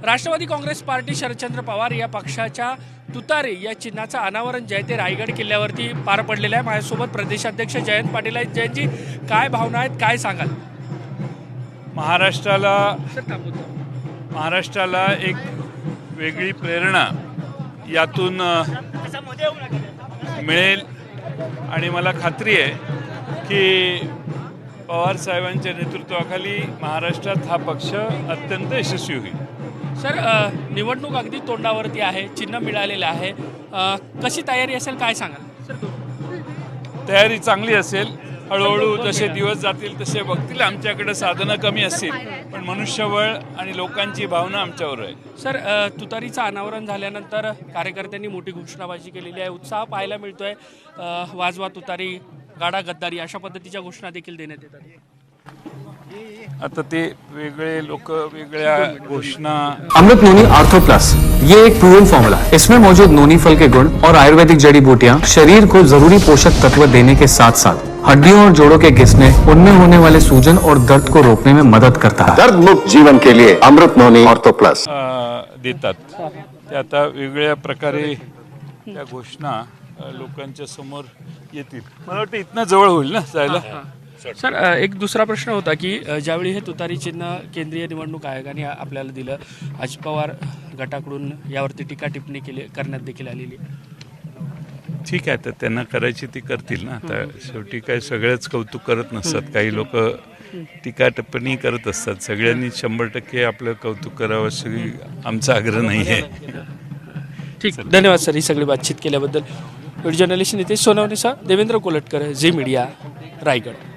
Rashtrawadi Congress party Sharadchandra Pawar या पक्षाच्या तुतारी या चिन्हाचं अनावरण जे आहे ते रायगड किल्ल्यावरती पार पडलेलं आहे। माझ्यासोबत प्रदेशाध्यक्ष जयंत पाटील आहेत। जयंतजी, काय भावना आहेत, काय सांगाल? महाराष्ट्राला एक वेगळी प्रेरणा यातून मिळेल आणि मला खात्री आहे की पवार साहेबांच्या नेतृत्वाखाली महाराष्ट्रात हा पक्ष अत्यंत यशस्वी होईल। सर, निवडणूक अगदी तोंडावरती आहे, चिन्ह मिळालेलं आहे, कशी तयारी असेल काय सांगाल? तयारी चांगली असेल। हळूहळू जसे दिवस जातील तसे बघतील। आमच्याकडे साधनं कमी असतील पण मनुष्यबळ आणि लोकांची भावना आमच्यावर आहे। सर, तुतारीचं अनावरण झाल्यानंतर कार्यकर्त्यांनी मोठी घोषणाबाजी केलेली आहे, उत्साह पाहायला मिळतोय। वाजवा तुतारी, गाडा गद्दारी अशा पद्धतीच्या घोषणा देखील देण्यात येतात। आता ते वेगळे लोक वेगळ्या घोषणा। अमृत नोनी आर्थो प्लस, ये एक प्रूवन फॉर्मूला है। इसमें मौजूद नोनी फल के गुण और आयुर्वेदिक जड़ी बूटियां शरीर को जरूरी पोषक तत्व देने के साथ साथ हड्डियों और जोड़ों के घिसने, उनमें होने वाले सूजन और दर्द को रोकने में मदद करता है। दर्द मुक्त जीवन के लिए अमृत नोनी आर्थो प्लस देतात। ते आता वेगळ्या प्रकारे त्या घोषणा लोकांच्या समोर येतील। मला वाटतं इथनं जवळ होईल ना जायला। सर, एक दुसरा प्रश्न होता की ज्यावेळी हे तुतारी चिन्ह केंद्रीय निवडणूक आयोगाने आपल्याला दिलं, अजित पवार गटाकडून यावरती टीका टिप्पणी करण्यात देखील आलेली आहे। ठीक आहे, तर त्यांना करायची ती करतील ना। आता शेवटी काय सगळेच कौतुक करत नसतात, काही लोक टीका टिप्पणी करत असतात। सगळ्यांनी 100% आपलं कौतुक करावं अशी आमचा आग्रह नाही आहे। ठीक, धन्यवाद सर ही सगळी बातचीत केल्याबद्दल। व्हिडिओ जर्नलिस्ट नितेश सोनवणेसह देवेंद्र कोलटकर, झी मीडिया, रायगड।